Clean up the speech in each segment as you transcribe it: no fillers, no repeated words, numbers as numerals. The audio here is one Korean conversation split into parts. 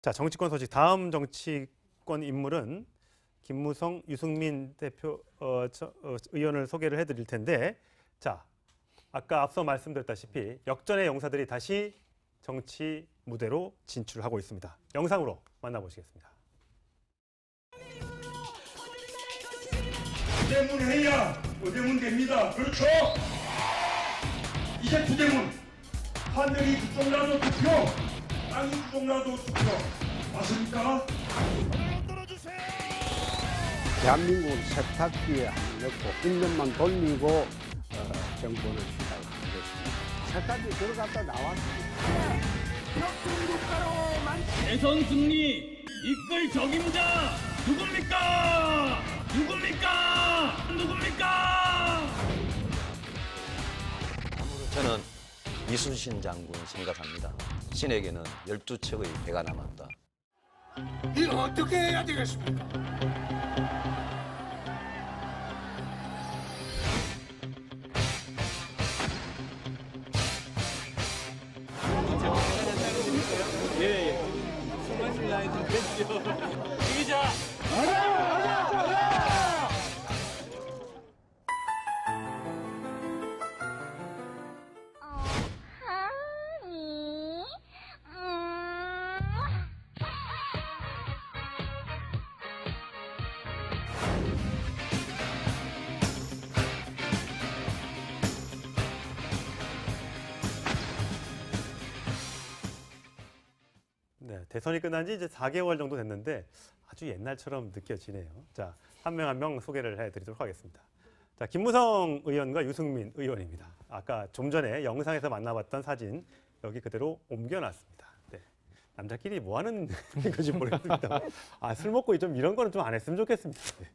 자, 정치권 소식 다음 정치권 인물은 김무성, 유승민 대표 의원을 소개를 해드릴 텐데, 자, 아까 앞서 말씀드렸다시피 역전의 용사들이 다시 정치 무대로 진출하고 있습니다. 영상으로 만나보시겠습니다. 투대문 해야 의대문 됩니다. 그렇죠? 이제 투대문 하늘이 두쪽나도 투표, 땅이 두쪽나도 투표. 맞습니까? 대한민국은 세탁기에 넣고 1년만 돌리고 정권을 시작하겠습니다. 세탁기 들어갔다 나왔습니다. 대선 승리 이끌 적임자 누굽니까? 누굽니까? 누굽니까? 저는 이순신 장군 생각합니다. 신에게는 12척의 배가 남았다. 이거 어떻게 해야 되겠습니까? 네, 대선이 끝난 지 이제 4개월 정도 됐는데 아주 옛날처럼 느껴지네요. 자, 한 명 한 명 소개를 해드리도록 하겠습니다. 자, 김무성 의원과 유승민 의원입니다. 아까 좀 전에 영상에서 만나봤던 사진 여기 그대로 옮겨놨습니다. 네, 남자끼리 뭐 하는 건지 모르겠습니다. 아, 술 먹고 좀 이런 거는 좀 안 했으면 좋겠습니다. 네.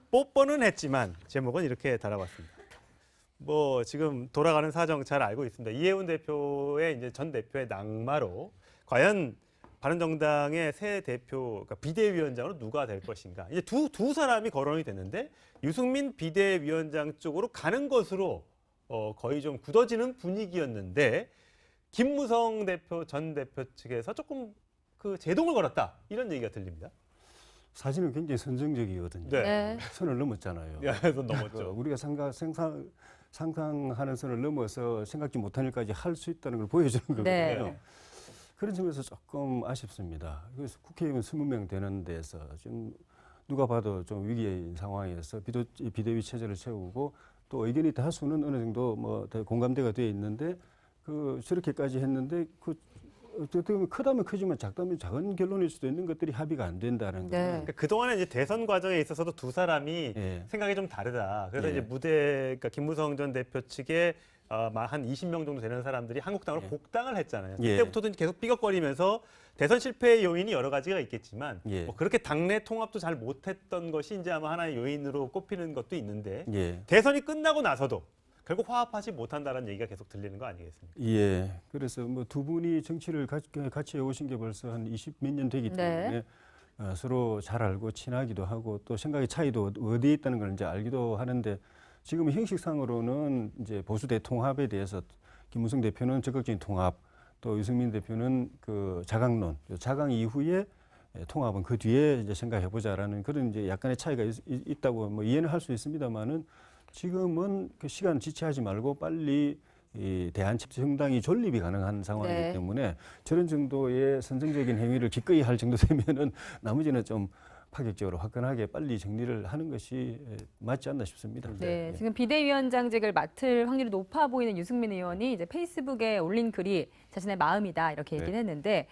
뽀뽀는 했지만 제목은 이렇게 달아봤습니다. 뭐 지금 돌아가는 사정 잘 알고 있습니다. 이해운 대표의 이제 전 대표의 낙마로 과연 바른정당의 새 대표, 그러니까 비대위원장으로 누가 될 것인가. 이제 두 사람이 거론이 됐는데 유승민 비대위원장 쪽으로 가는 것으로 거의 좀 굳어지는 분위기였는데 김무성 대표 전 대표 측에서 조금 그 제동을 걸었다 이런 얘기가 들립니다. 사실은 굉장히 선정적이거든요. 네. 선을 넘었잖아요. 그래서 넘었죠. 우리가 상상하는 선을 넘어서 생각지 못한 일까지 할 수 있다는 걸 보여주는 거거든요. 네. 그런 점에서 조금 아쉽습니다. 그래서 국회의원 20명 되는 데서 지금 누가 봐도 좀 위기인 상황에서 비대위 체제를 세우고 또 의견이 다수는 어느 정도 뭐 공감대가 되어 있는데 그 저렇게까지 했는데 그 어떻게 보면 크다면 크지만 작다면 작은 결론일 수도 있는 것들이 합의가 안 된다는 네. 거예요. 그러니까 그동안에 이제 대선 과정에 있어서도 두 사람이 예. 생각이 좀 다르다. 그래서 예. 이제 그러니까 김무성 전 대표 측에 한 20명 정도 되는 사람들이 한국당으로 복당을 했잖아요. 예. 그때부터도 계속 삐걱거리면서 대선 실패의 요인이 여러 가지가 있겠지만 예. 뭐 그렇게 당내 통합도 잘 못했던 것이 이제 아마 하나의 요인으로 꼽히는 것도 있는데 예. 대선이 끝나고 나서도 결국 화합하지 못한다는 얘기가 계속 들리는 거 아니겠습니까? 예. 그래서 뭐 두 분이 정치를 같이 해오신 게 벌써 한 20 몇 년 되기 때문에 서로 잘 알고 친하기도 하고 또 생각의 차이도 어디에 있다는 걸 이제 알기도 하는데 지금 형식상으로는 이제 보수 대통합에 대해서 김무성 대표는 적극적인 통합, 또 유승민 대표는 그 자강론, 자강 이후에 통합은 그 뒤에 이제 생각해보자라는 그런 이제 약간의 차이가 있다고 뭐 이해는 할 수 있습니다만은 지금은 그 시간 지체하지 말고 빨리 이 대한정당이 존립이 가능한 상황이기 네. 때문에 저런 정도의 선정적인 행위를 기꺼이 할 정도 되면은 나머지는 좀 파격적으로 화끈하게 빨리 정리를 하는 것이 맞지 않나 싶습니다. 네, 예. 지금 비대위원장직을 맡을 확률이 높아 보이는 유승민 의원이 이제 페이스북에 올린 글이 자신의 마음이다 이렇게 얘기를 네. 했는데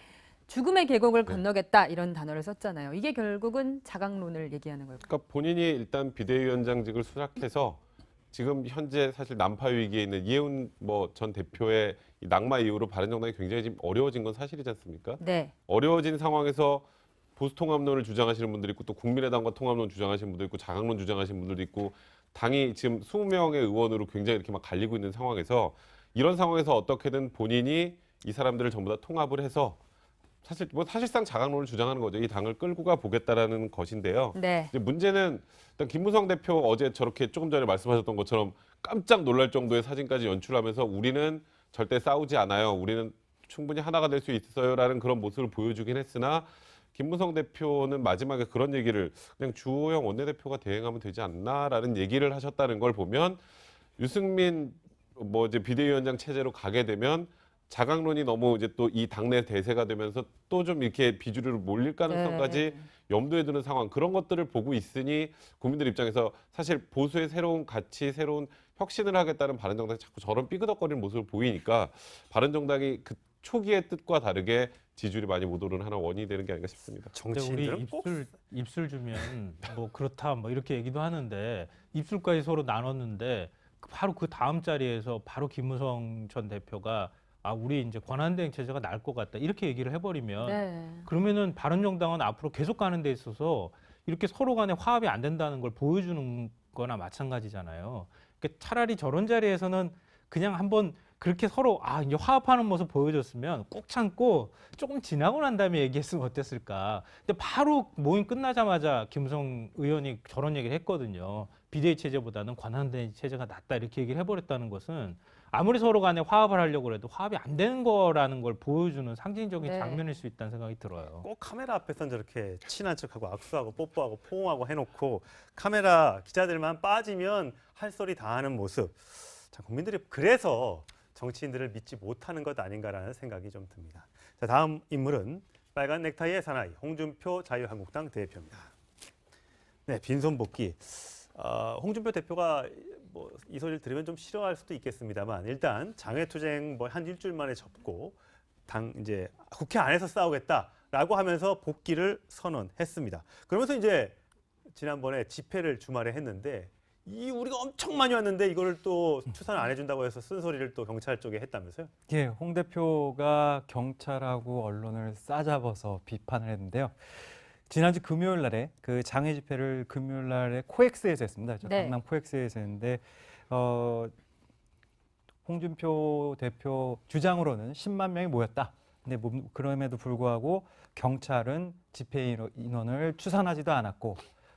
죽음의 계곡을 건너겠다 이런 단어를 썼잖아요. 이게 결국은 자강론을 얘기하는 걸까요? 그러니까 본인이 일단 비대위원장직을 수락해서 지금 현재 사실 난파 위기에 있는 이해운 전 대표의 이 낙마 이후로 바른정당이 굉장히 지금 어려워진 건 사실이지 않습니까? 네, 어려워진 상황에서 보수 통합론을 주장하시는 분들이 있고 또 국민의당과 통합론 주장하시는 분도 있고 자강론 주장하시는 분들도 있고 당이 지금 20명의 의원으로 굉장히 이렇게 막 갈리고 있는 상황에서 이런 상황에서 어떻게든 본인이 이 사람들을 전부 다 통합을 해서 사실상 자강론을 주장하는 거죠. 이 당을 끌고 가 보겠다라는 것인데요. 네, 이제 문제는 일단 김무성 대표 어제 저렇게 조금 전에 말씀하셨던 것처럼 깜짝 놀랄 정도의 사진까지 연출하면서 우리는 절대 싸우지 않아요. 우리는 충분히 하나가 될 수 있어요라는 그런 모습을 보여주긴 했으나 김무성 대표는 마지막에 그런 얘기를 그냥 주호영 원내대표가 대행하면 되지 않나라는 얘기를 하셨다는 걸 보면 유승민 뭐 이제 비대위원장 체제로 가게 되면 자강론이 너무 이제 또 이 당내 대세가 되면서 또 좀 이렇게 비주류로 몰릴 가능성까지 염두에 두는 상황, 그런 것들을 보고 있으니 국민들 입장에서 사실 보수의 새로운 가치, 새로운 혁신을 하겠다는 바른정당이 자꾸 저런 삐그덕거리는 모습을 보이니까 바른정당이 그 초기의 뜻과 다르게 지지율이 많이 못 오르는 하나 원인이 되는 게 아닌가 싶습니다. 근데 우리 정치인들은 꼭 입술 주면 뭐 그렇다 뭐 이렇게 얘기도 하는데 입술까지 서로 나눴는데 바로 그 다음 자리에서 바로 김무성 전 대표가 아 우리 이제 권한대행 체제가 나을 것 같다 이렇게 얘기를 해버리면 네. 그러면은 바른정당은 앞으로 계속 가는 데 있어서 이렇게 서로 간에 화합이 안 된다는 걸 보여주는 거나 마찬가지잖아요. 그러니까 차라리 저런 자리에서는 그냥 한번 그렇게 서로 아 이제 화합하는 모습 보여줬으면 꾹 참고 조금 지나고 난 다음에 얘기했으면 어땠을까. 근데 바로 모임 끝나자마자 김무성 의원이 저런 얘기를 했거든요. 비대위 체제보다는 권한대행 체제가 낫다 이렇게 얘기를 해버렸다는 것은 아무리 서로 간에 화합을 하려고 해도 화합이 안 되는 거라는 걸 보여주는 상징적인 네. 장면일 수 있다는 생각이 들어요. 꼭 카메라 앞에선 저렇게 친한 척하고 악수하고 뽀뽀하고 포옹하고 해놓고 카메라 기자들만 빠지면 할 소리 다 하는 모습. 자, 국민들이 그래서 정치인들을 믿지 못하는 것 아닌가라는 생각이 좀 듭니다. 자, 다음 인물은 빨간 넥타이의 사나이 홍준표 자유한국당 대표입니다. 네, 빈손 복귀. 홍준표 대표가 뭐 이 소리를 들으면 좀 싫어할 수도 있겠습니다만 일단 장외투쟁 뭐 한 일주일 만에 접고 당 이제 국회 안에서 싸우겠다라고 하면서 복귀를 선언했습니다. 그러면서 이제 지난번에 집회를 주말에 했는데 이 우리가 엄청 많이 왔는데 이거를 또 추산 안 해준다고 해서 쓴소리를 또 경찰 쪽에 했다면서요? 예, 홍 대표가 경찰하고 언론을 싸잡아서 비판을 했는데요. 지난주 금요일 날에 그 장애 집회를 금요일 날에 코엑스에서 했습니다. 네. 강남 코엑스에서 했는데 홍준표 대표 주장으로는 10만 명이 모였다. 근데 그럼에도 불구하고 경찰은 집회 인원을 추산하지도 않았고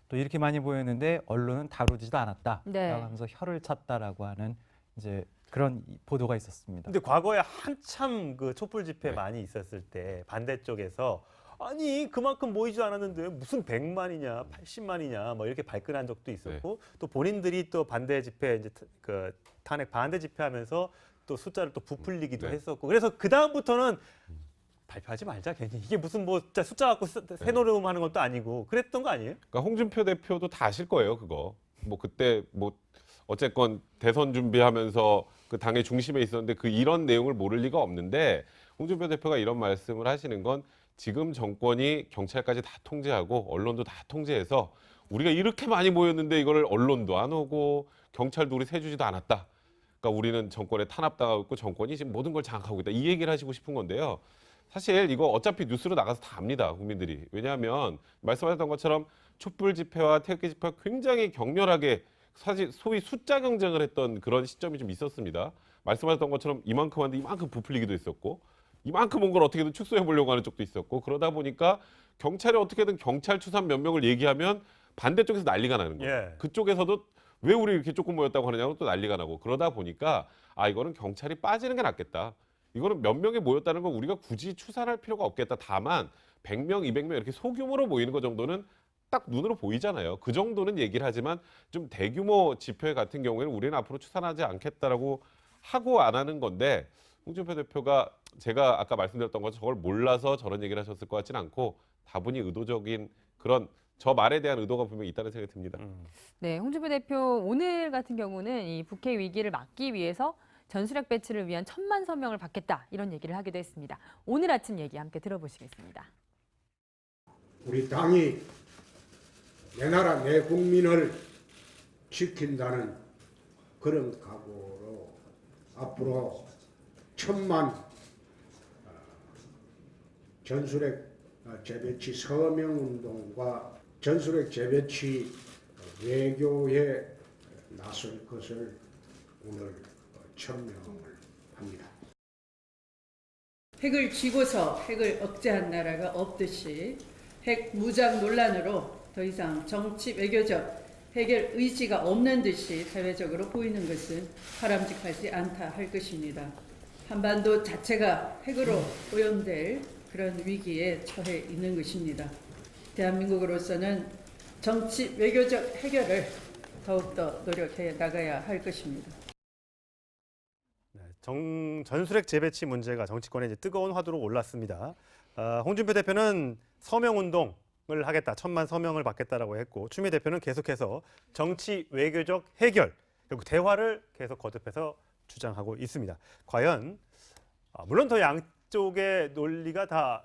또 이렇게 많이 보였는데 언론은 다루지도 않았다. 네. 라고 하면서 혀를 찼다라고 하는 이제 그런 보도가 있었습니다. 근데 과거에 한참 그 촛불 집회 많이 있었을 때 반대쪽에서 아니 그만큼 모이지도 않았는데 무슨 100만이냐 80만이냐 뭐 이렇게 발끈한 적도 있었고 또 본인들이 또 반대 집회 이제 그 탄핵 반대 집회하면서 또 숫자를 또 부풀리기도 했었고 그래서 그 다음부터는 발표하지 말자 괜히 이게 무슨 뭐 진짜 숫자 갖고 새노름하는 것도 아니고 그랬던 거 아니에요? 그러니까 홍준표 대표도 다 아실 거예요, 그거. 뭐 그때 뭐 어쨌건 대선 준비하면서 그 당의 중심에 있었는데 그 이런 내용을 모를 리가 없는데 홍준표 대표가 이런 말씀을 하시는 건 지금 정권이 경찰까지 다 통제하고 언론도 다 통제해서 우리가 이렇게 많이 모였는데 이걸 언론도 안 오고 경찰도 우리 세주지도 않았다. 그러니까 우리는 정권에 탄압당하고 있고 정권이 지금 모든 걸 장악하고 있다. 이 얘기를 하시고 싶은 건데요. 사실 이거 어차피 뉴스로 나가서 다 압니다, 국민들이. 왜냐하면 말씀하셨던 것처럼 촛불 집회와 태극기 집회가 굉장히 격렬하게 사실 소위 숫자 경쟁을 했던 그런 시점이 좀 있었습니다. 말씀하셨던 것처럼 이만큼 하는데 이만큼 부풀리기도 했었고 이만큼 온 걸 어떻게든 축소해 보려고 하는 쪽도 있었고 그러다 보니까 경찰이 어떻게든 경찰 추산 몇 명을 얘기하면 반대쪽에서 난리가 나는 거예요. 예. 그쪽에서도 왜 우리 이렇게 조금 모였다고 하느냐고 또 난리가 나고 그러다 보니까 아 이거는 경찰이 빠지는 게 낫겠다. 이거는 몇 명이 모였다는 건 우리가 굳이 추산할 필요가 없겠다. 다만 100명, 200명 이렇게 소규모로 모이는 것 정도는 딱 눈으로 보이잖아요. 그 정도는 얘기를 하지만 좀 대규모 집회 같은 경우에는 우리는 앞으로 추산하지 않겠다라고 하고 안 하는 건데 홍준표 대표가 제가 아까 말씀드렸던 것처럼 저걸 몰라서 저런 얘기를 하셨을 것 같지는 않고 다분히 의도적인 그런 저 말에 대한 의도가 분명히 있다는 생각이 듭니다. 네, 홍준표 대표 오늘 같은 경우는 이 북핵 위기를 막기 위해서 전술핵 배치를 위한 1000만 서명을 받겠다 이런 얘기를 하기도 했습니다. 오늘 아침 얘기 함께 들어보시겠습니다. 우리 당이 내 나라 내 국민을 지킨다는 그런 각오로 앞으로 1000만 전술핵 재배치 서명운동과 전술핵 재배치 외교에 나설 것을 오늘 천명을 합니다. 핵을 쥐고서 핵을 억제한 나라가 없듯이 핵 무장 논란으로 더 이상 정치 외교적 해결 의지가 없는 듯이 사회적으로 보이는 것은 바람직하지 않다 할 것입니다. 한반도 자체가 핵으로 오염될 그런 위기에 처해 있는 것입니다. 대한민국으로서는 정치 외교적 해결을 더욱더 노력해 나가야 할 것입니다. 네, 전술핵 재배치 문제가 정치권에 이제 뜨거운 화두로 올랐습니다. 홍준표 대표는 서명 운동을 하겠다, 1,000만 서명을 받겠다라고 했고, 추미애 대표는 계속해서 정치 외교적 해결, 결국 대화를 계속 거듭해서 주장하고 있습니다. 과연 물론 더 양쪽의 논리가 다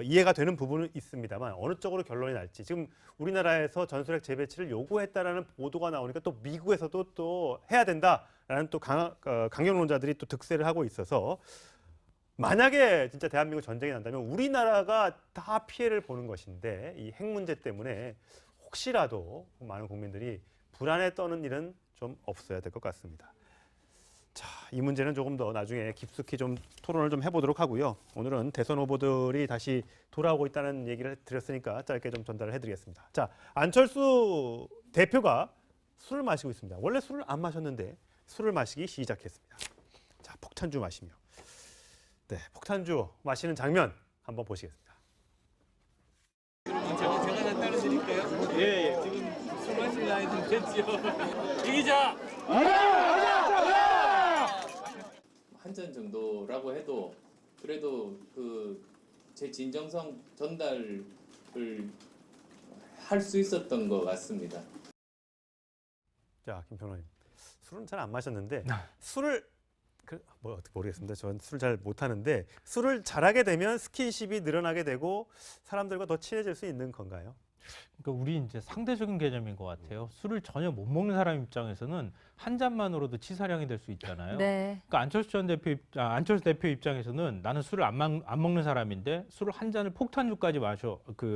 이해가 되는 부분은 있습니다만 어느 쪽으로 결론이 날지, 지금 우리나라에서 전술핵 재배치를 요구했다라는 보도가 나오니까 또 미국에서도 또 해야 된다라는 또 강경론자들이 또 득세를 하고 있어서, 만약에 진짜 대한민국 전쟁이 난다면 우리나라가 다 피해를 보는 것인데, 이 핵 문제 때문에 혹시라도 많은 국민들이 불안에 떠는 일은 좀 없어야 될 것 같습니다. 자, 이 문제는 조금 더 나중에 깊숙이 좀 토론을 좀 해보도록 하고요. 오늘은 대선 후보들이 다시 돌아오고 있다는 얘기를 드렸으니까 짧게 좀 전달을 해드리겠습니다. 자, 안철수 대표가 술을 마시고 있습니다. 원래 술을 안 마셨는데 술을 마시기 시작했습니다. 자, 폭탄주 마시며. 네, 폭탄주 마시는 장면 한번 보시겠습니다. 제가 다 따라드릴까요? 예. 지금 술 마실 나이 좀 됐지요. 이기자. 한 잔 정도라고 해도 그래도 제 진정성 전달을 할 수 있었던 것 같습니다. 자, 김평론님, 술은 잘 안 마셨는데 술을 어떻게 모르겠습니다. 저는 술 잘 못하는데 술을 잘하게 되면 스킨십이 늘어나게 되고 사람들과 더 친해질 수 있는 건가요? 그러니까 우리 이제 상대적인 개념인 것 같아요. 술을 전혀 못 먹는 사람 입장에서는 한 잔만으로도 치사량이 될 수 있잖아요. 네. 그러니까 안철수 대표 입장에서는 나는 술을 안 먹는 사람인데 술을 한 잔을 폭탄주까지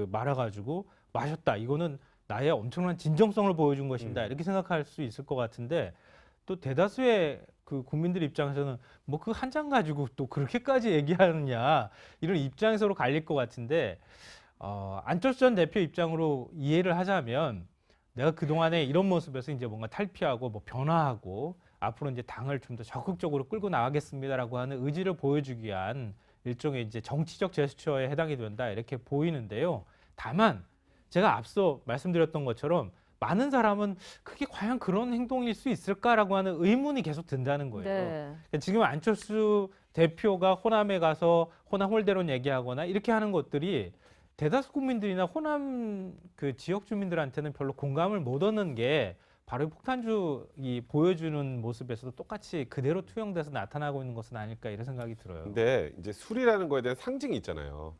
말아가지고 마셨다. 이거는 나의 엄청난 진정성을 보여준 것입니다. 이렇게 생각할 수 있을 것 같은데, 또 대다수의 그 국민들 입장에서는 뭐 그 한 잔 가지고 또 그렇게까지 얘기하느냐, 이런 입장에서로 갈릴 것 같은데, 안철수 전 대표 입장으로 이해를 하자면, 내가 그동안에 이런 모습에서 이제 뭔가 탈피하고 뭐 변화하고 앞으로 이제 당을 좀 더 적극적으로 끌고 나가겠습니다라고 하는 의지를 보여주기 위한 일종의 이제 정치적 제스처에 해당이 된다, 이렇게 보이는데요. 다만 제가 앞서 말씀드렸던 것처럼 많은 사람은 그게 과연 그런 행동일 수 있을까라고 하는 의문이 계속 든다는 거예요. 네. 그러니까 지금 안철수 대표가 호남에 가서 호남 홀대론 얘기하거나 이렇게 하는 것들이 대다수 국민들이나 호남 그 지역 주민들한테는 별로 공감을 못 얻는 게 바로 폭탄주 보여주는 모습에서도 똑같이 그대로 투영돼서 나타나고 있는 것은 아닐까, 이런 생각이 들어요. 근데 이제 술이라는 거에 대한 상징이 있잖아요.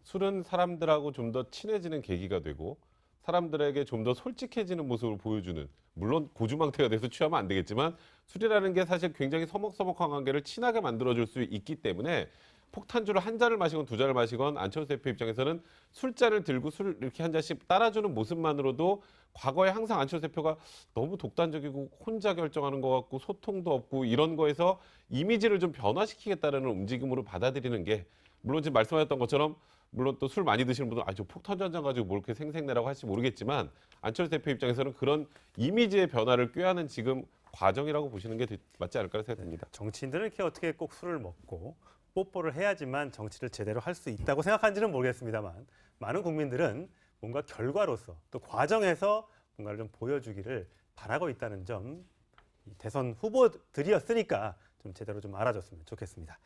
술은 사람들하고 좀 더 친해지는 계기가 되고 사람들에게 좀 더 솔직해지는 모습을 보여주는, 물론 고주망태가 돼서 취하면 안 되겠지만 술이라는 게 사실 굉장히 서먹서먹한 관계를 친하게 만들어줄 수 있기 때문에 폭탄주를 한 잔을 마시건 두 잔을 마시건 안철수 대표 입장에서는 술잔을 들고 술 이렇게 한 잔씩 따라주는 모습만으로도 과거에 항상 안철수 대표가 너무 독단적이고 혼자 결정하는 것 같고 소통도 없고 이런 거에서 이미지를 좀 변화시키겠다는 움직임으로 받아들이는 게, 물론 지금 말씀하셨던 것처럼 물론 또 술 많이 드시는 분들은 저 폭탄주 한 잔 가지고 뭘 이렇게 생색내라고 할지 모르겠지만 안철수 대표 입장에서는 그런 이미지의 변화를 꾀하는 지금 과정이라고 보시는 게 맞지 않을까 생각됩니다. 정치인들은 이렇게 어떻게 꼭 술을 먹고 뽀뽀를 해야지만 정치를 제대로 할 수 있다고 생각하는지는 모르겠습니다만, 많은 국민들은 뭔가 결과로서 또 과정에서 뭔가를 좀 보여주기를 바라고 있다는 점, 대선 후보들이었으니까 좀 제대로 좀 알아줬으면 좋겠습니다.